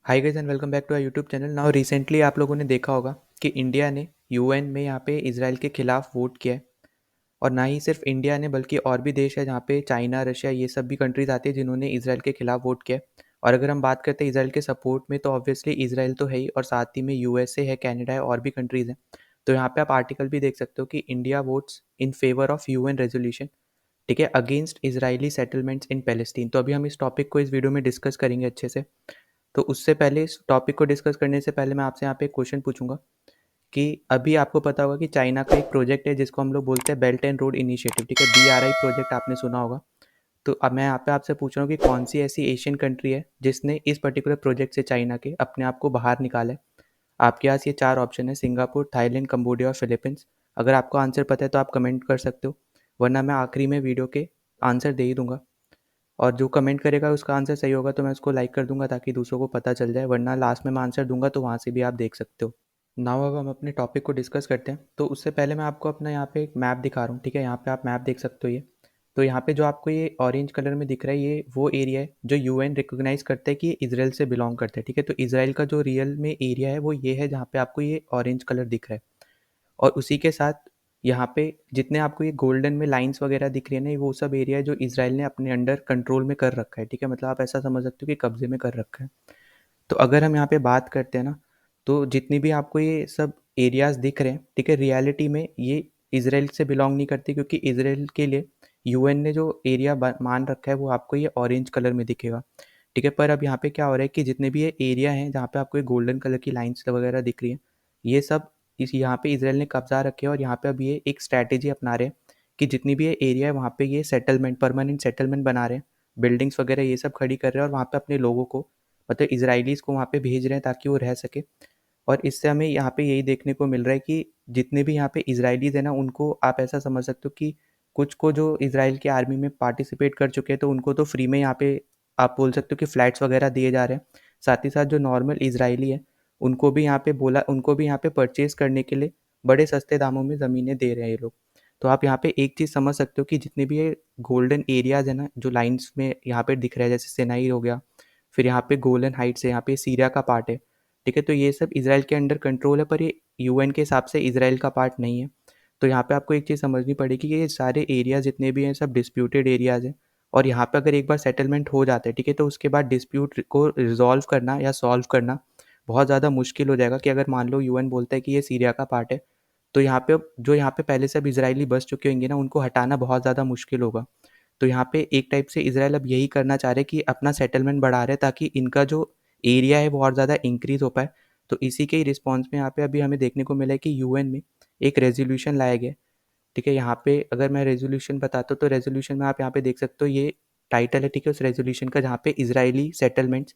Hi guys and welcome back to our YouTube channel. Now recently आप लोगों ने देखा होगा कि इंडिया ने यूएन में यहाँ पे इजराइल के खिलाफ वोट किया है। और ना ही सिर्फ इंडिया ने बल्कि और भी देश है जहाँ पे चाइना, रशिया, ये सब भी कंट्रीज आती है जिन्होंने इजराइल के खिलाफ वोट किया है। और अगर हम बात करते हैं इजराइल के सपोर्ट में, तो ऑब्वियसली इजराइल तो है ही, और साथ ही में यूएसए है, कनाडा है, और भी कंट्रीज हैं। तो यहाँ पे आप आर्टिकल भी देख सकते हो कि India votes in favour of UN resolution, ठीक है, against Israeli settlements in Palestine. तो अभी हम इस टॉपिक को इस वीडियो में डिस्कस करेंगे अच्छे से। तो उससे पहले, इस टॉपिक को डिस्कस करने से पहले मैं आपसे यहाँ पे एक क्वेश्चन पूछूंगा कि अभी आपको पता होगा कि चाइना का एक प्रोजेक्ट है जिसको हम लोग बोलते हैं बेल्ट एंड रोड इनिशिएटिव, ठीक है, BRI प्रोजेक्ट आपने सुना होगा। तो अब मैं यहाँ पे आपसे पूछ रहा हूँ कि कौन सी ऐसी एशियन कंट्री है जिसने इस पर्टिकुलर प्रोजेक्ट से चाइना के अपने आप को बाहर निकाला है। आपके पास ये चार ऑप्शन है: सिंगापुर, थाईलैंड, कंबोडिया और फिलीपींस। अगर आपको आंसर पता है तो आप कमेंट कर सकते हो, वरना मैं आखिरी में वीडियो के आंसर दे ही दूंगा। और जो कमेंट करेगा उसका आंसर सही होगा तो मैं उसको लाइक कर दूंगा ताकि दूसरों को पता चल जाए, वरना लास्ट में मैं आंसर दूंगा तो वहाँ से भी आप देख सकते हो। नाउ अब हम अपने टॉपिक को डिस्कस करते हैं। तो उससे पहले मैं आपको अपना यहाँ पे एक मैप दिखा रहा हूँ, ठीक है। यहाँ पे आप मैप देख सकते हो ये। तो यहाँ पे जो आपको ये ऑरेंज कलर में दिख रहा है, ये वो एरिया है जो यूएन रिकॉग्नाइज करता है कि ये इसराइल से बिलोंग करता है, ठीक है। तो इसराइल का जो रियल में एरिया है वो ये है जहाँ पे आपको ये ऑरेंज कलर दिख रहा है। और उसी के साथ यहाँ पे जितने आपको ये गोल्डन में लाइंस वगैरह दिख रही है ना, वो सब एरिया है जो इसराइल ने अपने अंडर कंट्रोल में कर रखा है, ठीक है। मतलब आप ऐसा समझ सकते हो कि कब्जे में कर रखा है। तो अगर हम यहाँ पे बात करते हैं ना, तो जितनी भी आपको ये सब एरियाज दिख रहे हैं, ठीक है, रियलिटी में ये इसराइल से बिलोंग नहीं करती, क्योंकि इसराइल के लिए यूएन ने जो एरिया मान रखा है वो आपको ये ऑरेंज कलर में दिखेगा, ठीक है। पर अब यहाँ पे क्या हो रहा है कि जितने भी ये एरिया हैं जहाँ पे आपको ये गोल्डन कलर की लाइंस वगैरह दिख रही है, ये सब इस यहाँ पे इसराइल ने कब्जा रखे हैं। और यहाँ पे अब ये एक स्ट्रैटेजी अपना रहे हैं कि जितनी भी ये एरिया है वहाँ पे ये सेटलमेंट, परमानेंट सेटलमेंट बना रहे हैं, बिल्डिंग्स वगैरह ये सब खड़ी कर रहे हैं, और वहाँ पे अपने लोगों को, मतलब इसराइलीज़ को वहाँ पे भेज रहे हैं ताकि वो रह सके। और इससे हमें यहाँ पे यही देखने को मिल रहा है कि जितने भी यहाँ पे इसराइलीज़ हैं ना, उनको आप ऐसा समझ सकते हो कि कुछ को जो इसराइल की आर्मी में पार्टिसिपेट कर चुके हैं तो उनको तो फ्री में यहाँ पे आप बोल सकते हो कि फ्लैट्स वगैरह दिए जा रहे हैं। साथ ही साथ जो नॉर्मल इसराइली है उनको भी यहाँ पे परचेज करने के लिए बड़े सस्ते दामों में ज़मीनें दे रहे हैं ये लोग। तो आप यहाँ पे एक चीज़ समझ सकते हो कि जितने भी ये गोल्डन एरियाज़ है ना जो लाइन्स में यहाँ पे दिख रहा है, जैसे सेनाई हो गया, फिर यहाँ पे गोलन हाइट्स है, यहाँ पे सीरिया का पार्ट है, ठीक है। तो ये सब इसराइल के अंडर कंट्रोल है, पर ये यूएन के हिसाब से इसराइल का पार्ट नहीं है। तो यहाँ पे आपको एक चीज़ समझनी पड़ेगी कि ये सारे एरिया जितने भी हैं सब डिस्प्यूटेड एरियाज़ हैं। और यहाँ पे अगर एक बार सेटलमेंट हो जाता है, ठीक है, तो उसके बाद डिस्प्यूट को रिजॉल्व करना या सॉल्व करना बहुत ज़्यादा मुश्किल हो जाएगा। कि अगर मान लो यूएन बोलता है कि ये सीरिया का पार्ट है, तो यहाँ पे जो यहाँ पे पहले से अब इसराइली बस चुके होंगे ना, उनको हटाना बहुत ज़्यादा मुश्किल होगा। तो यहाँ पे एक टाइप से इसराइल अब यही करना चाह रहे हैं कि अपना सेटलमेंट बढ़ा रहे हैं ताकि इनका जो एरिया है वो और ज़्यादा इंक्रीज हो पाए। तो इसी के ही रिस्पॉन्स में यहाँ पे अभी हमें देखने को मिला है कि यूएन में एक रेजोल्यूशन लाया गया, ठीक है। यहाँ पे अगर मैं रेजोल्यूशन बताता हूँ तो रेजोल्यूशन में आप यहाँ पे देख सकते हो ये टाइटल है, ठीक है, उस रेजोल्यूशन का, जहाँ पे इसराइली सेटलमेंट्स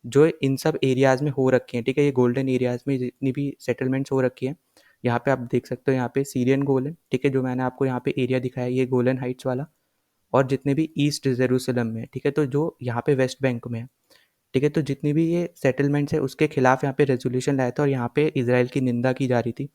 जो इन सब एरियाज़ में हो रखी हैं, ठीक है, ये गोल्डन एरियाज़ में जितनी भी सेटलमेंट्स हो रखी हैं, यहाँ पे आप देख सकते हो, यहाँ पे सीरियन गोलन, ठीक है, जो मैंने आपको यहाँ पे एरिया दिखाया ये गोलन हाइट्स वाला, और जितने भी ईस्ट जेरूसलम में, ठीक है, तो जो यहाँ पे वेस्ट बैंक में है, ठीक है। तो जितनी भी ये सेटलमेंट्स है उसके खिलाफ यहाँ पे रेजोल्यूशन लाया था और यहाँ पे इसराइल की निंदा की जा रही थी।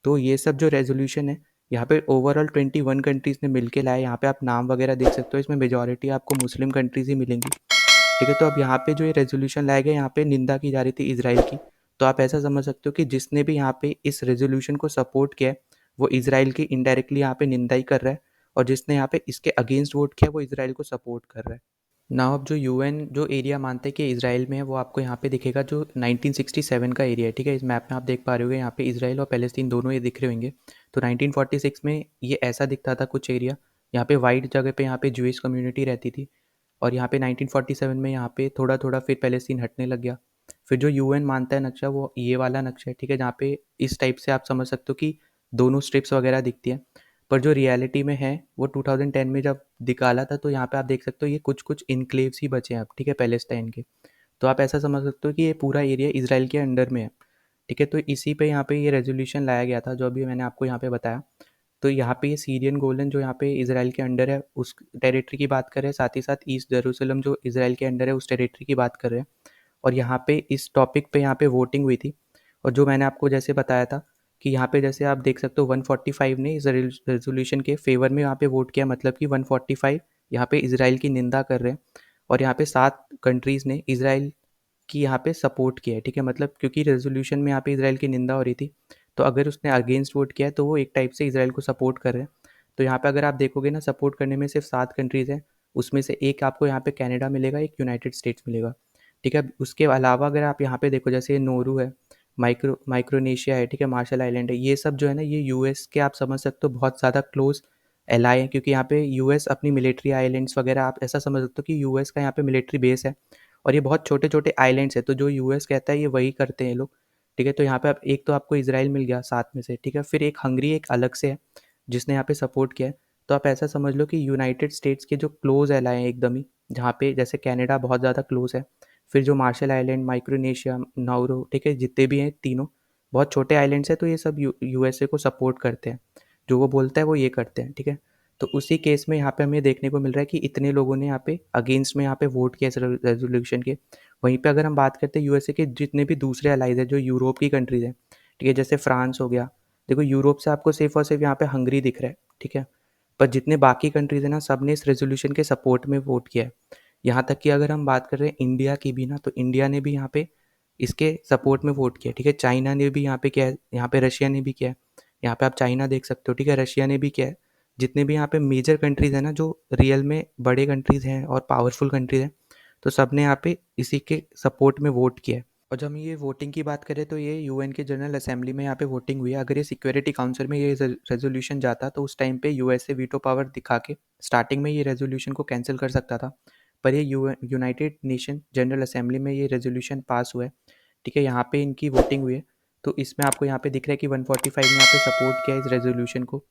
तो ये सब जो रेजोल्यूशन है यहाँ पे ओवरऑल 21 कंट्रीज़ ने मिलके लाया। यहाँ पे आप नाम वगैरह देख सकते हो, इसमें मेजॉरिटी आपको मुस्लिम कंट्रीज़ ही मिलेंगी, ठीक है। तो अब यहाँ पे जो ये रेजोल्यूशन लाया गया, यहाँ पे निंदा की जा रही थी इसराइल की। तो आप ऐसा समझ सकते हो कि जिसने भी यहाँ पे इस रेजोल्यूशन को सपोर्ट किया है वो इसराइल की इनडायरेक्टली यहाँ पे निंदा ही कर रहा है, और जिसने यहाँ पे इसके अगेंस्ट वोट किया वो इसराइल को सपोर्ट कर रहा है। नाउ अब जो यूएन जो एरिया मानते हैं कि इसराइल में है, वो आपको यहाँ पे दिखेगा जो 1967 का एरिया है, ठीक है। इस मैप में आप देख पा रहे होगे यहाँ पे इसराइल और पैलेस्तीन दोनों ये दिख रहे होंगे। तो 1946 में ये ऐसा दिखता था कुछ एरिया, यहाँ पे वाइट जगह पे यहाँ पे ज्यूइश कम्युनिटी रहती थी। और यहाँ पे 1947 में यहाँ पे थोड़ा थोड़ा फिर पैलेस्तीन हटने लग गया। फिर जो यूएन मानता है नक्शा वो ये वाला नक्शा है, ठीक है, जहाँ पे इस टाइप से आप समझ सकते हो कि दोनों स्ट्रिप्स वगैरह दिखती हैं। पर जो रियलिटी में है वो 2010 में जब निकाला था, तो यहाँ पे आप देख सकते हो ये कुछ कुछ इनक्लेव्स ही बचे हैं अब, ठीक है, पैलेस्टाइन के। तो आप ऐसा समझ सकते हो कि ये पूरा एरिया इसराइल के अंडर में है, ठीक है। तो इसी पे यहाँ पे ये रेजोल्यूशन लाया गया था जो अभी मैंने आपको यहाँ पे बताया। तो यहाँ पे ये सीरियन गोलन जो यहाँ पे इसराइल के अंडर है उस टेरिटरी की बात कर रहे हैं, साथ ही साथ ईस्ट जेरूसलम जो इसराइल के अंडर है उस टेरिटरी की बात कर रहे हैं। और यहाँ पे इस टॉपिक पे यहाँ पे वोटिंग हुई थी। और जो मैंने आपको जैसे बताया था कि यहाँ पे जैसे आप देख सकते हो 145 ने इस रेजोल्यूशन के फेवर में यहाँ पे वोट किया, मतलब कि 145 यहाँ पे इसराइल की निंदा कर रहे हैं। और यहाँ पे 7 कंट्रीज़ ने इसराइल कि यहाँ पे सपोर्ट किया है, ठीक है। मतलब क्योंकि रेजोल्यूशन में यहाँ पे इसराइल की निंदा हो रही थी, तो अगर उसने अगेंस्ट वोट किया है तो वो एक टाइप से इसराइल को सपोर्ट कर रहे हैं। तो यहाँ पे अगर आप देखोगे ना, सपोर्ट करने में सिर्फ 7 कंट्रीज़ हैं, उसमें से एक आपको यहाँ पे कनाडा मिलेगा, एक यूनाइटेड स्टेट्स मिलेगा, ठीक है। उसके अलावा अगर आप यहाँ पे देखो, जैसे नोरू है, माइक्रोनेशिया है, ठीक है, मार्शल आइलैंड है, ये सब जो है ना, ये यूएस के आप समझ सकते हो बहुत ज़्यादा क्लोज एलाय हैं, क्योंकि यहाँ पे यूएस अपनी मिलिट्री आइलैंड्स वगैरह, आप ऐसा समझ सकते हो कि यूएस का यहाँ पे मिलिट्री बेस है। और ये बहुत छोटे छोटे आइलैंड्स है, तो जो यूएस कहता है ये वही करते हैं ये लोग, ठीक है। तो यहाँ पे आप एक तो आपको इसराइल मिल गया साथ में से, ठीक है। फिर एक हंगरी एक अलग से है जिसने यहाँ पे सपोर्ट किया है। तो आप ऐसा समझ लो कि यूनाइटेड स्टेट्स के जो क्लोज एलाय हैं एकदम ही, जहाँ पे जैसे कनाडा बहुत ज़्यादा क्लोज है, फिर जो मार्शल आइलैंड, माइक्रोनेशिया, नाउरू, ठीक है, जितने भी हैं तीनों बहुत छोटे आइलैंड्स हैं, तो ये सब यूएसए को सपोर्ट करते हैं। जो वो बोलता है वो ये करते हैं, ठीक है। तो उसी केस में यहाँ पे हमें देखने को मिल रहा है कि इतने लोगों ने यहाँ पे अगेंस्ट में यहाँ पे वोट किया इस रेजोल्यूशन के। वहीं पे अगर हम बात करते हैं यूएसए के जितने भी दूसरे अलाइज हैं, जो यूरोप की कंट्रीज हैं, ठीक है, जैसे फ्रांस हो गया, देखो यूरोप से आपको सिर्फ और सिर्फ यहाँ पे हंगरी दिख रहा है, ठीक है। पर जितने बाकी कंट्रीज हैं ना, सब ने इस रेजोल्यूशन के सपोर्ट में वोट किया है। यहाँ तक कि अगर हम बात कर रहे हैं इंडिया की भी ना, तो इंडिया ने भी यहाँ पे इसके सपोर्ट में वोट किया, ठीक है। चाइना ने भी यहाँ पे किया है, यहाँ पे रशिया ने भी किया है। यहाँ पे आप चाइना देख सकते हो, ठीक है, रशिया ने भी किया है। जितने भी यहाँ पे मेजर कंट्रीज़ हैं ना, जो रियल में बड़े कंट्रीज़ हैं और पावरफुल कंट्रीज़ हैं, तो सब ने यहाँ पे इसी के सपोर्ट में वोट किया है। और जब हम ये वोटिंग की बात करें, तो ये यूएन के जनरल असेंबली में यहाँ पे वोटिंग हुई है। अगर ये सिक्योरिटी काउंसिल में ये रेजोल्यूशन जाता, तो उस टाइम पे यूएसए वीटो पावर दिखा के स्टार्टिंग में ये रेजोल्यूशन को कैंसिल कर सकता था। पर ये यूनाइटेड नेशन जनरल असेंबली में ये रेजोल्यूशन पास हुआ है, ठीक है। यहाँ पे इनकी वोटिंग हुई है, तो इसमें आपको यहाँ पे दिख रहा है कि 145 ने यहाँ पे सपोर्ट किया इस रेजोल्यूशन को।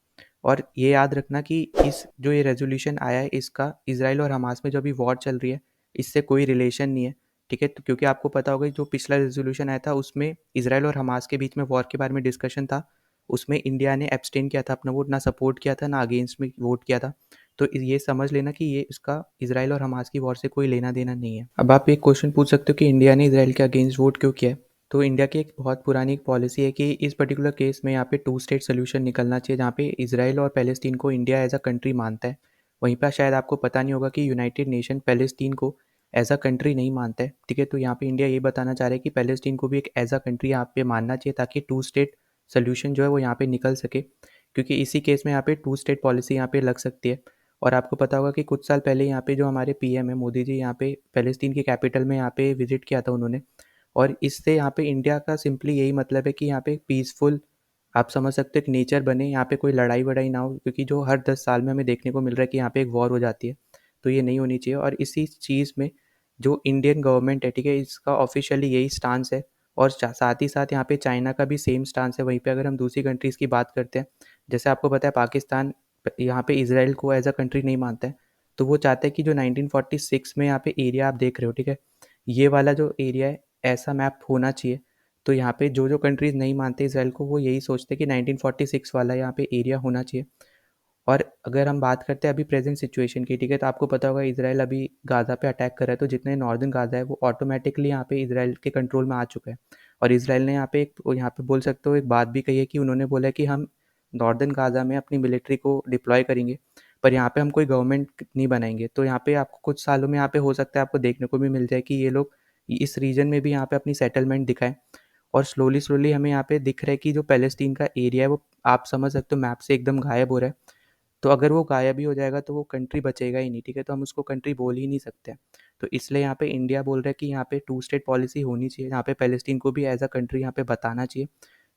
और ये याद रखना कि इस जो ये रेजोल्यूशन आया है, इसका इसराइल और हमास में जो अभी वॉर चल रही है, इससे कोई रिलेशन नहीं है, ठीक है। तो क्योंकि आपको पता होगा जो पिछला रेजोल्यूशन आया था, उसमें इसराइल और हमास के बीच में वॉर के बारे में डिस्कशन था। उसमें इंडिया ने एब्सटेन किया था अपना वोट, ना सपोर्ट किया था ना अगेंस्ट में वोट किया था। तो ये समझ लेना कि ये इसका इसराइल और हमास की वॉर से कोई लेना देना नहीं है। अब आप एक क्वेश्चन पूछ सकते हो कि इंडिया ने इसराइल के अगेंस्ट वोट क्यों किया है। तो इंडिया की एक बहुत पुरानी पॉलिसी है कि इस पर्टिकुलर केस में यहाँ पे 2 स्टेट सोल्यूशन निकलना चाहिए, जहाँ पे इसराइल और पैलेस्टीन को इंडिया एज अ कंट्री मानता है। वहीं पर शायद आपको पता नहीं होगा कि यूनाइटेड नेशन पैलेस्टीन को एज अ कंट्री नहीं मानता है, ठीक है। तो यहाँ पे इंडिया ये बताना चाह रहा है कि पैलेस्टीन को भी एक एज अ कंट्री यहाँ पे मानना चाहिए, ताकि 2 स्टेट सोल्यूशन जो है वो यहाँ पे निकल सके, क्योंकि इसी केस में यहाँ पे 2 स्टेट पॉलिसी यहाँ पे लग सकती है। और आपको पता होगा कि कुछ साल पहले यहाँ पे जो हमारे पीएम है मोदी जी, यहाँ पे पैलेस्टीन की कैपिटल में यहाँ पे विजिट किया था उन्होंने। और इससे यहाँ पे इंडिया का सिंपली यही मतलब है कि यहाँ पे पीसफुल, आप समझ सकते हो, एक नेचर बने, यहाँ पे कोई लड़ाई वड़ाई ना हो, क्योंकि जो हर 10 साल में हमें देखने को मिल रहा है कि यहाँ पे एक वॉर हो जाती है, तो ये नहीं होनी चाहिए। और इसी चीज़ में जो इंडियन गवर्नमेंट है, ठीक है, इसका ऑफिशियली यही स्टांस है। और साथ ही साथ यहाँ पे चाइना का भी सेम स्टांस है। वहीं पे अगर हम दूसरी कंट्रीज़ की बात करते हैं, जैसे आपको पता है पाकिस्तान यहाँ पे इसराइल को एज अ कंट्री नहीं मानता है। तो वो चाहता है कि जो 1946 में यहाँ पे एरिया आप देख रहे हो, ठीक है, ये वाला जो एरिया है, ऐसा मैप होना चाहिए। तो यहाँ पे जो कंट्रीज़ नहीं मानते इसराइल को, वो यही सोचते हैं कि 1946 वाला यहाँ पे एरिया होना चाहिए। और अगर हम बात करते हैं अभी प्रेजेंट सिचुएशन की, ठीक है, तो आपको पता होगा इसराइल अभी गाज़ा पे अटैक कर रहा है, तो जितने नॉर्दर्न गाज़ा है वो ऑटोमेटिकली यहाँ पे इसराइल के कंट्रोल में आ चुका है। और इसराइल ने यहाँ पे बोल सकते हो एक बात भी कही है कि उन्होंने बोला है कि हम नॉर्दर्न गाज़ा में अपनी मिलिट्री को डिप्लॉय करेंगे, पर यहाँ पे हम कोई गवर्नमेंट नहीं बनाएंगे। तो यहाँ पे आपको कुछ सालों में यहाँ पे हो सकता है आपको देखने को भी मिल जाए कि ये लोग इस रीजन में भी यहाँ पे अपनी सेटलमेंट दिखाएं। और स्लोली स्लोली हमें यहाँ पे दिख रहा है कि जो पैलेस्टीन का एरिया है वो, आप समझ सकते हो, मैप से एकदम गायब हो रहा है। तो अगर वो गायब ही हो जाएगा तो वो कंट्री बचेगा ही नहीं, ठीक है। तो हम उसको कंट्री बोल ही नहीं सकते। तो इसलिए यहाँ पे इंडिया बोल रहा है कि यहाँ पे 2 स्टेट पॉलिसी होनी चाहिए, यहाँ पे पैलेस्टीन को भी एज अ कंट्री यहाँ पे बताना चाहिए,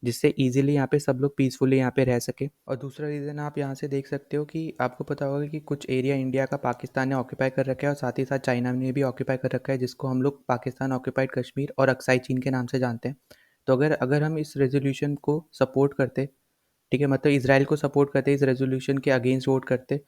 जिससे ईजिली यहाँ पे सब लोग पीसफुली यहाँ पे रह सके। और दूसरा रीज़न आप यहाँ से देख सकते हो कि आपको पता होगा कि कुछ एरिया इंडिया का पाकिस्तान ने ऑक्यूपाई कर रखा है, और साथ ही साथ चाइना ने भी ऑक्यूपाई कर रखा है, जिसको हम लोग पाकिस्तान ऑक्यूपाइड कश्मीर और अक्साई चीन के नाम से जानते हैं। तो अगर अगर हम इस रेजोल्यूशन को सपोर्ट करते, ठीक है, मतलब इसराइल को सपोर्ट करते, इस रेजोल्यूशन के अगेंस्ट वोट करते,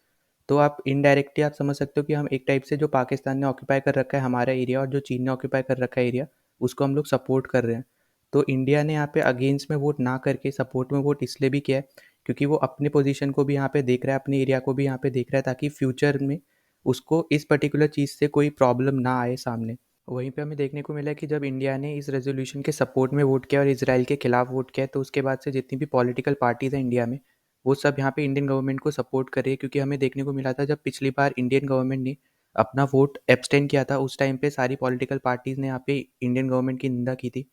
तो आप इनडायरेक्टली आप समझ सकते हो कि हम एक टाइप से जो पाकिस्तान ने ऑक्यूपाई कर रखा है हमारा एरिया, और जो चीन ने ऑक्यूपाई कर रखा है एरिया, उसको हम लोग सपोर्ट कर रहे हैं। तो इंडिया ने यहाँ पे अगेंस्ट में वोट ना करके सपोर्ट में वोट इसलिए भी किया है, क्योंकि वो अपने पोजीशन को भी यहाँ पे देख रहा है, अपने एरिया को भी यहाँ पे देख रहा है, ताकि फ्यूचर में उसको इस पर्टिकुलर चीज़ से कोई प्रॉब्लम ना आए सामने। वहीं पे हमें देखने को मिला कि जब इंडिया ने इस रेजोल्यूशन के सपोर्ट में वोट किया और इसराइल के खिलाफ वोट किया, तो उसके बाद से जितनी भी पॉलिटिकल पार्टीज़ हैं इंडिया में, वो सब यहाँ पे इंडियन गवर्नमेंट को सपोर्ट कर रही है। क्योंकि हमें देखने को मिला था जब पिछली बार इंडियन गवर्नमेंट ने अपना वोट एब्सटेन किया था, उस टाइम पे सारी पॉलिटिकल पार्टीज़ ने यहाँ पे इंडियन गवर्नमेंट की निंदा की थी।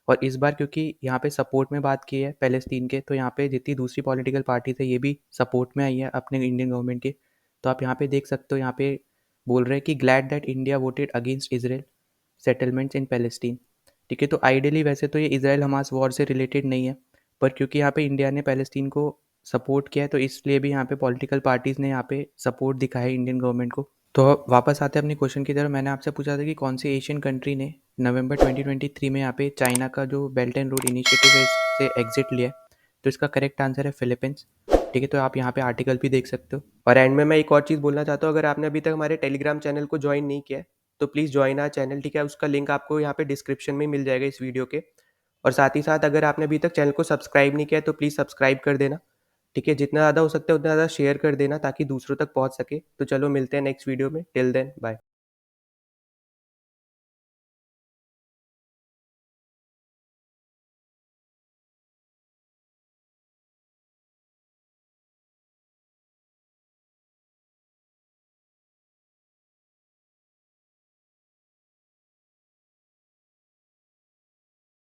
और इस बार क्योंकि यहाँ पे सपोर्ट में बात की है पैलेस्टीन के, तो यहाँ पे जितनी दूसरी पॉलिटिकल पार्टीज़ है ये भी सपोर्ट में आई है अपने इंडियन गवर्नमेंट के। तो आप यहाँ पे देख सकते हो, यहाँ पे बोल रहे हैं कि glad that India voted against Israel settlements in Palestine. ठीक है, तो आइडियली वैसे तो ये इजराइल हमास वॉर से रिलेटेड नहीं है, पर क्योंकि यहाँ पे इंडिया ने पैलेस्टीन को सपोर्ट किया है तो इसलिए भी यहाँ पे पॉलिटिकल पार्टीज़ ने यहाँ पे सपोर्ट दिखाया है इंडियन गवर्नमेंट को। तो अब वापस आते हैं अपने क्वेश्चन की तरफ। मैंने आपसे पूछा था कि कौन सी एशियन कंट्री ने नवंबर 2023 में यहाँ पे चाइना का जो बेल्ट एंड रोड इनिशिएटिव है इससे एग्जिट लिया है। तो इसका करेक्ट आंसर है फिलीपींस। ठीक है, तो आप यहाँ पे आर्टिकल भी देख सकते हो। और एंड में मैं एक और चीज़ बोलना चाहता हूँ, अगर आपने अभी तक हमारे टेलीग्राम चैनल को ज्वाइन नहीं किया है तो प्लीज़ ज्वाइन आवर चैनल। ठीक है, उसका लिंक आपको यहाँ पे डिस्क्रिप्शन में मिल जाएगा इस वीडियो के। और साथ ही साथ अगर आपने अभी तक चैनल को सब्सक्राइब नहीं किया है तो प्लीज़ सब्सक्राइब कर देना। ठीक है, जितना ज़्यादा हो सकता है उतना ज़्यादा शेयर कर देना ताकि दूसरों तक पहुँच सके। तो चलो मिलते हैं नेक्स्ट वीडियो में, टिल देन बाय।